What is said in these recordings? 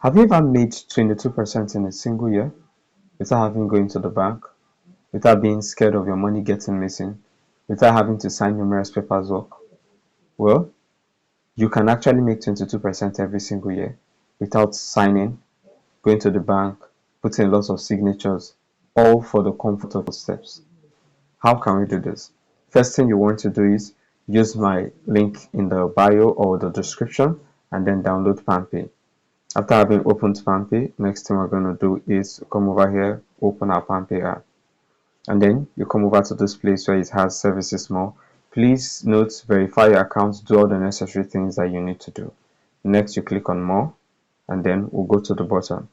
Have you ever made 22% in a single year without having going to the bank, without being scared of your money getting missing, without having to sign numerous paperwork? Well, you can actually make 22% every single year without signing, going to the bank, putting lots of signatures, all for the comfort of the steps. How can we do this? First thing you want to do is use my link in the bio or the description and then download PalmPay. After having opened PalmPay, next thing we're going to do is come over here, open our PalmPay app. And then you come over to this place where it has services more. Please note, verify your account, do all the necessary things that you need to do. Next, you click on more, and then we'll go to the bottom.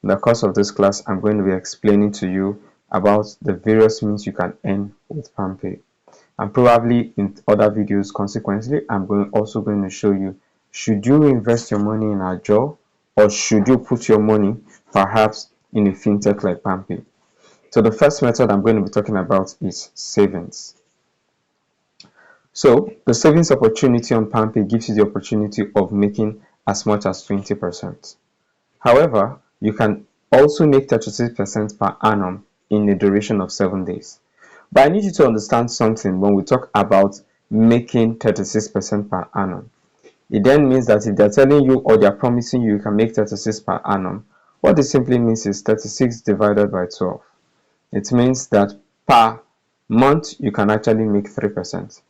In the course of this class, I'm going to be explaining to you about the various means you can earn with PalmPay. And probably in other videos, consequently, I'm also going to show you, should you invest your money in a job or should you put your money perhaps in a fintech like PalmPay? So the first method I'm going to be talking about is savings. So the savings opportunity on PalmPay gives you the opportunity of making as much as 20%. However, you can also make 36% per annum in a duration of 7 days. But I need you to understand something when we talk about making 36% per annum. It then means that if they're telling you or they're promising you can make 36 per annum, what it simply means is 36 divided by 12. It means that per month you can actually make 3%.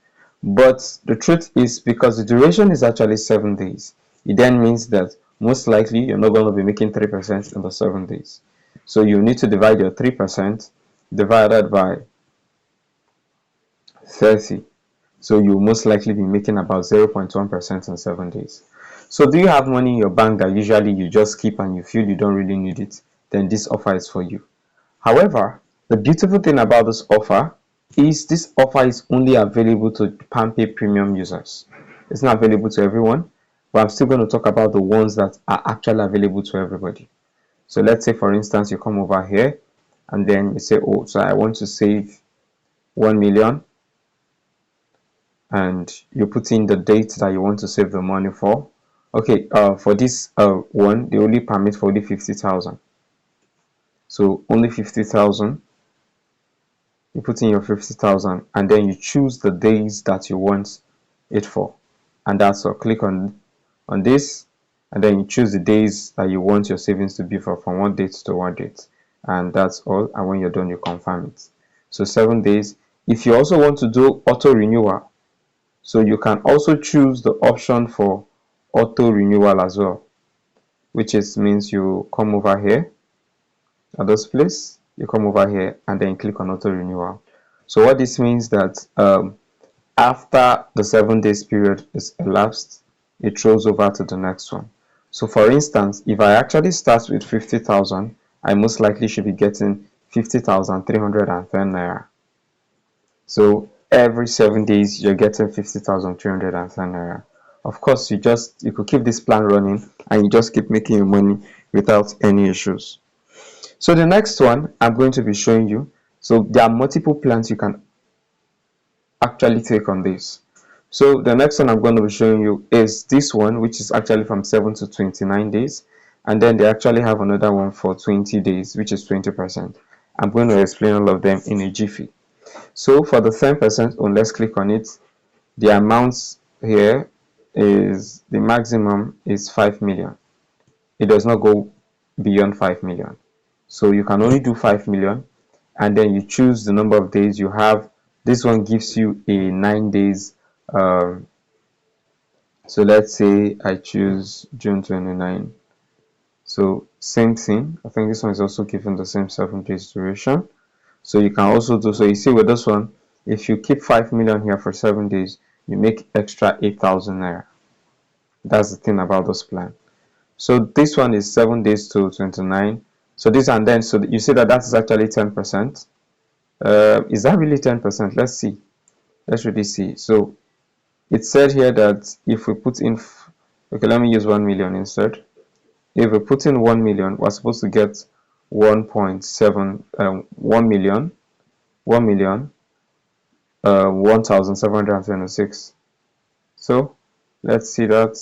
But the truth is, because the duration is actually 7 days, it then means that most likely you're not going to be making 3% in the 7 days. So you need to divide your 3% divided by 30. So you most likely be making about 0.1% in 7 days. So do you have money in your bank that usually you just keep and you feel you don't really need it? Then this offer is for you. However, the beautiful thing about this offer is only available to PalmPay premium users. It's not available to everyone, but I'm still going to talk about the ones that are actually available to everybody. So let's say, for instance, you come over here and then you say, oh, so I want to save 1 million, and you put in the date that you want to save the money for. Okay, for this one, they only permit for only 50,000. So only 50,000. You put in your 50,000 and then you choose the days that you want it for, and that's all. Click on this and then you choose the days that you want your savings to be for, from one date to one date, and that's all. And when you're done, you confirm it. So 7 days. If you also want to do auto renewal, so you can also choose the option for auto renewal as well, which means you come over here at this place, you come over here and then click on auto renewal. So what this means that after the 7 days period is elapsed, it throws over to the next one. So for instance, if I actually start with 50,000, I most likely should be getting 50,310 naira. So every 7 days you're getting 50,310 naira. Of course, you could keep this plan running and you just keep making your money without any issues. So the next one I'm going to be showing you, so there are multiple plans you can actually take on this. So the next one I'm going to be showing you is this one, which is actually from 7 to 29 days, and then they actually have another one for 20 days, which is 20%. I'm going to explain all of them in a jiffy. So for the 10% on, let's click on it. The amounts here is, the maximum is 5 million. It does not go beyond 5 million. So you can only do 5 million, and then you choose the number of days you have. This one gives you a 9 days. So let's say I choose June 29. So same thing. I think this one is also given the same 7 days duration. So you can also do, so you see with this one, if you keep 5 million here for 7 days, you make extra 8,000 naira. That's the thing about this plan. So this one is 7 days to 29. So this, and then so you see that is actually 10%. Is that really 10%? Let's see. Let's really see. So it said here that if we put in, okay, let me use 1 million instead. If we put in 1 million, we're supposed to get 1.7 1 million 1,726. So let's see that.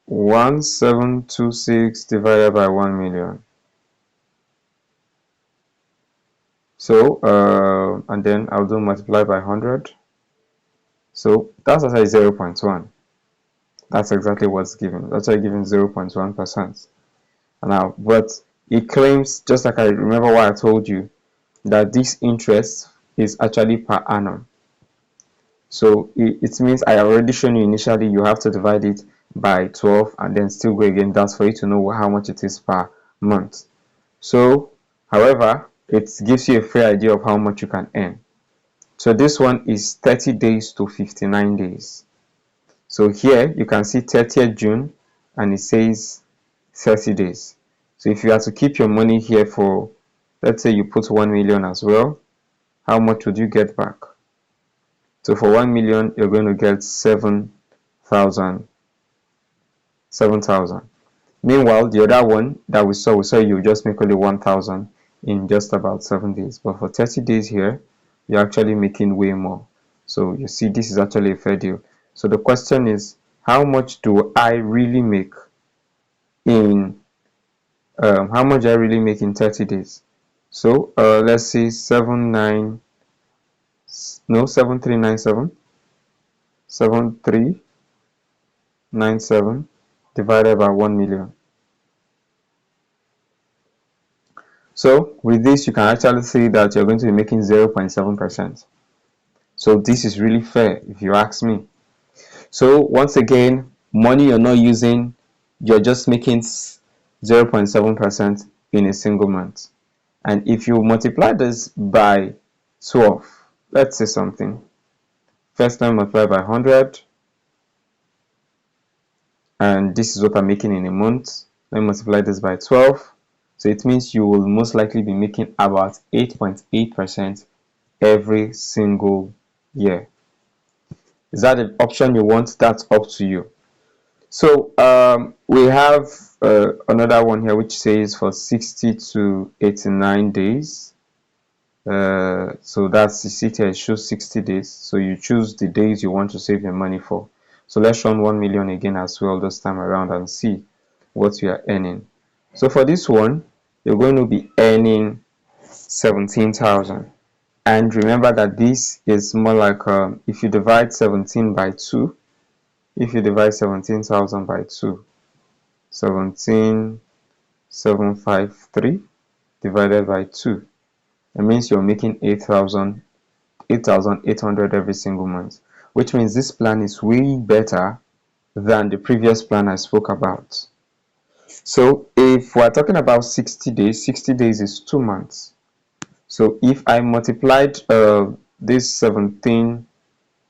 1726 divided by 1 million. So and then I'll do multiply by 100. So that's actually 0.1. That's exactly what's given. That's actually given 0.1%. Now, but it claims, just like I remember what I told you, that this interest is actually per annum. So it means I already shown you initially you have to divide it by 12 and then still go again. That's for you to know how much it is per month. So, however, it gives you a fair idea of how much you can earn. So this one is 30 days to 59 days. So here you can see 30th June and it says 30 days. So if you are to keep your money here for, let's say you put 1 million as well, how much would you get back? So for 1 million, you're going to get 7,000. Meanwhile, the other one that we saw you just make only 1,000 in just about 7 days. But for 30 days here, you're actually making way more. So you see, this is actually a fair deal. So the question is, how much do I really make in how much do I really make in 30 days? So let's say 7397 divided by 1 million. So with this, you can actually see that you're going to be making 0.7%. So this is really fair if you ask me. So once again, money you're not using, you're just making 0.7% in a single month. And if you multiply this by 12, let's say something. First time multiply by 100, and this is what I'm making in a month. Let me multiply this by 12. So it means you will most likely be making about 8.8% every single year. Is that the option you want? That's up to you. So we have another one here which says for 60 to 89 days. So that's, you see here, it shows 60 days. So you choose the days you want to save your money for. So let's run 1 million again as well this time around and see what you are earning. So for this one, you're going to be earning 17,000. And remember that this is more like if you divide 17 by 2, if you divide 17,000 by 2, 17,753 divided by 2, it means you're making 8,800 every single month, which means this plan is way better than the previous plan I spoke about. So if we're talking about 60 days, 60 days is 2 months. So if I multiplied this 17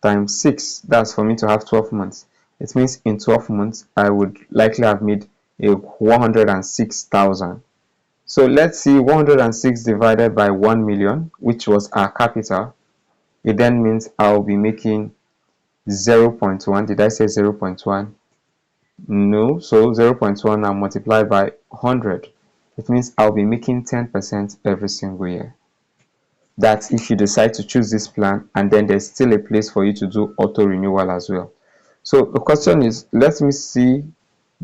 times 6, that's for me to have 12 months. It means in 12 months, I would likely have made a 106,000. So let's see 106 divided by 1 million, which was our capital. It then means I'll be making 0.1. Did I say 0.1? No. So 0.1 now multiplied by 100. It means I'll be making 10% every single year. That's if you decide to choose this plan, and then there's still a place for you to do auto renewal as well. So the question is, let me see,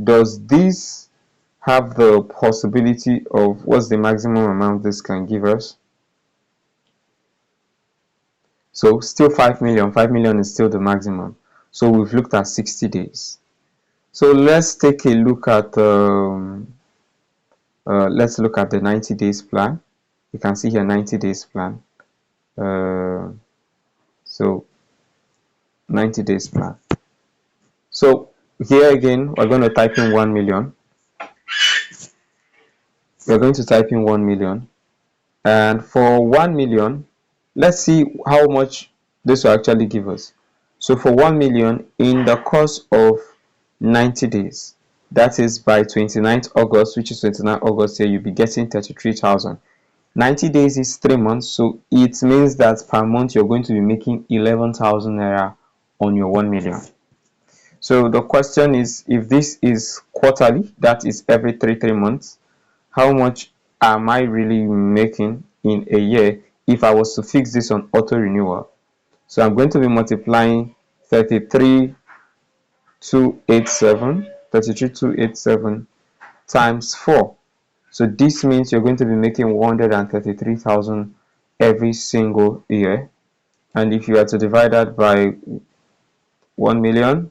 does this have the possibility of, what's the maximum amount this can give us? So still 5 million. 5 million is still the maximum. So we've looked at 60 days. So let's take a look at let's look at the 90 days plan. You can see here 90 days plan. So 90 days plan. So here again, we're going to type in 1 million. We're going to type in 1 million. And for 1 million, let's see how much this will actually give us. So for 1 million, in the course of 90 days, that is by 29th August, which is 29th August here, you'll be getting 33,000. 90 days is 3 months, so it means that per month you're going to be making 11,000 naira on your 1 million. So the question is, if this is quarterly, that is every 3 months, how much am I really making in a year if I was to fix this on auto renewal? So I'm going to be multiplying 33,287 33,287 times 4. So this means you're going to be making 133,000 every single year. And if you are to divide that by 1 million,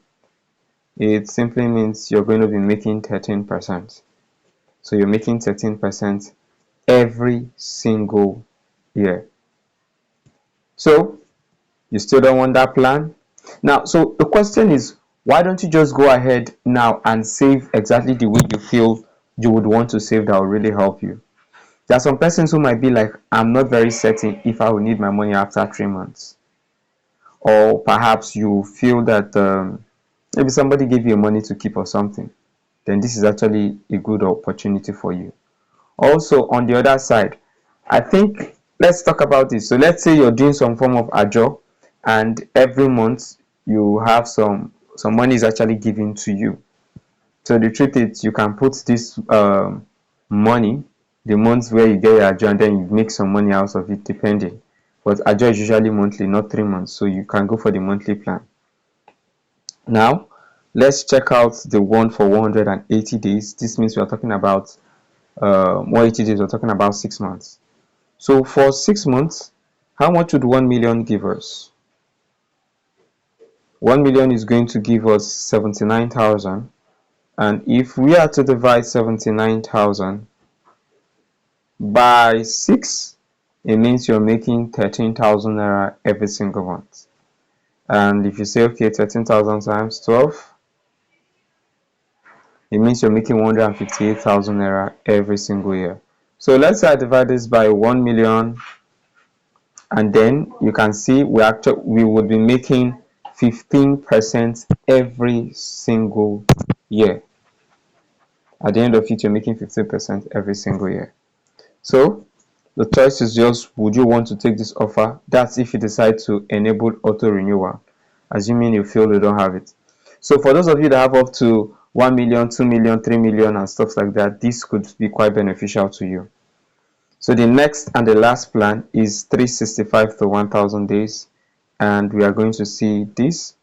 it simply means you're going to be making 13%. So you're making 13% every single year. So you still don't want that plan? Now, so the question is, why don't you just go ahead now and save exactly the way you feel you would want to save that will really help you? There are some persons who might be like, I'm not very certain if I will need my money after 3 months. Or perhaps you feel that maybe somebody gave you money to keep or something. Then this is actually a good opportunity for you. Also, on the other side, I think let's talk about this. So let's say you're doing some form of ajo, and every month you have some money is actually given to you. So the truth is, you can put this money the months where you get your ajo, and then you make some money out of it depending. But ajo is usually monthly, not 3 months, so you can go for the monthly plan. Now let's check out the one for 180 days. This means we are talking about 180 days, we're talking about 6 months. So for 6 months, how much would 1 million give us? 1 million is going to give us 79,000. And if we are to divide 79,000 by 6, it means you're making 13,000 naira every single month. And if you say, okay, 13,000 times 12, it means you're making 158,000 naira every single year. So let's say I divide this by 1 million, and then you can see we would be making 15% every single year. At the end of it, you're making 15% every single year. So the choice is just, would you want to take this offer? That's if you decide to enable auto renewal, assuming you feel you don't have it. So for those of you that have up to 1 million, 2 million, 3 million and stuff like that, this could be quite beneficial to you. So the next and the last plan is 365 to 1000 days, and we are going to see this.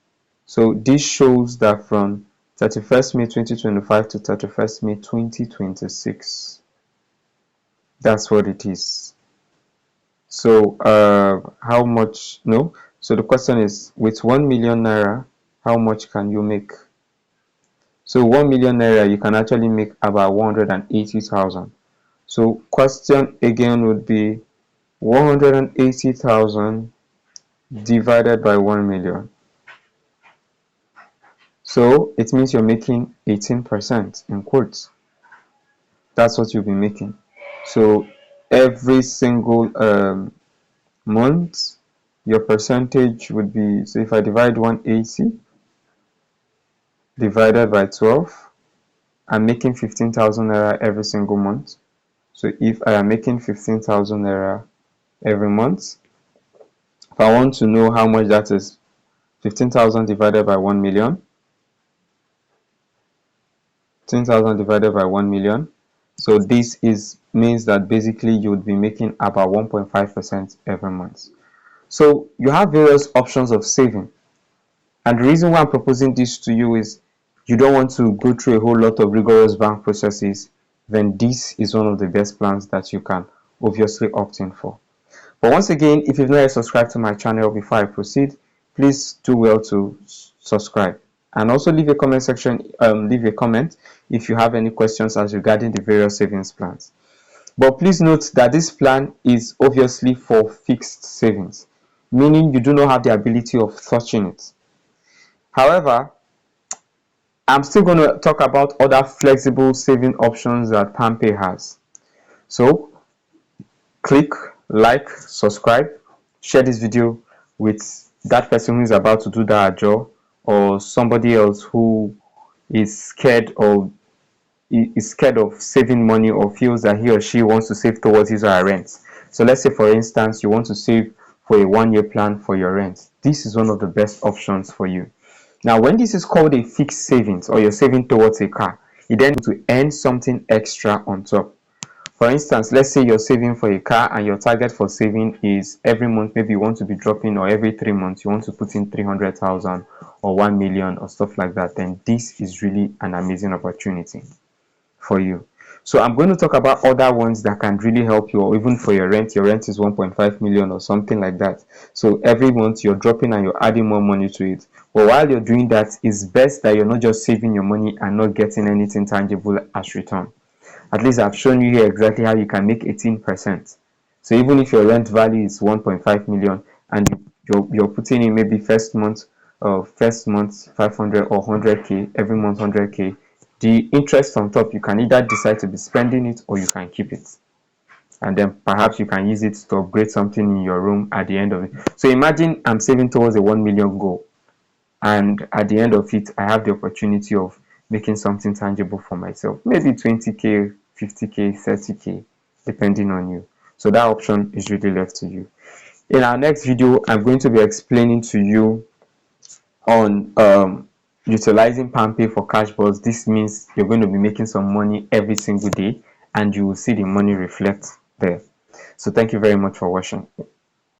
So this shows that from 31st May 2025 to 31st May 2026. That's what it is. So how much? No. So the question is, with 1 million naira, how much can you make? So 1 million naira, you can actually make about 180,000. So question again would be 180,000 divided by 1 million. So it means you're making 18% in quotes. That's what you'll be making. So every single month, your percentage would be, so if I divide 180 divided by 12, I'm making 15,000 naira every single month. So if I am making 15,000 naira every month, if I want to know how much that is, 15,000 divided by 1 million, 10,000 divided by 1 million. So this means that basically you would be making about 1.5% every month. So you have various options of saving, and the reason why I'm proposing this to you is you don't want to go through a whole lot of rigorous bank processes. Then this is one of the best plans that you can obviously opt in for. But once again, if you've not yet subscribed to my channel before I proceed, please do well to subscribe, and also leave a comment section, leave a comment if you have any questions as regarding the various savings plans. But please note that this plan is obviously for fixed savings, meaning you do not have the ability of touching it. However, I'm still going to talk about other flexible saving options that PalmPay has. So click like, subscribe, share this video with that person who is about to do that ajo, or somebody else who is scared of saving money, or feels that he or she wants to save towards his or her rent. So let's say, for instance, you want to save for a 1-year plan for your rent. This is one of the best options for you. Now, when this is called a fixed savings, or you're saving towards a car, you then need to earn something extra on top. For instance, let's say you're saving for a car and your target for saving is every month, maybe you want to be dropping, or every 3 months you want to put in 300,000 or 1 million or stuff like that, then this is really an amazing opportunity for you. So I'm going to talk about other ones that can really help you, or even for your rent. Your rent is 1.5 million or something like that. So every month you're dropping and you're adding more money to it. But while you're doing that, it's best that you're not just saving your money and not getting anything tangible as return. At least I've shown you here exactly how you can make 18%. So even if your rent value is 1.5 million and you're putting in maybe first month 500 or 100k, every month 100k, the interest on top, you can either decide to be spending it or you can keep it, and then perhaps you can use it to upgrade something in your room at the end of it. So imagine I'm saving towards a 1 million goal, and at the end of it I have the opportunity of making something tangible for myself, maybe 20k, 50k, 30k, depending on you. So that option is really left to you. In our next video, I'm going to be explaining to you on utilizing PalmPay for cashballs. This means you're going to be making some money every single day and you will see the money reflect there. So thank you very much for watching.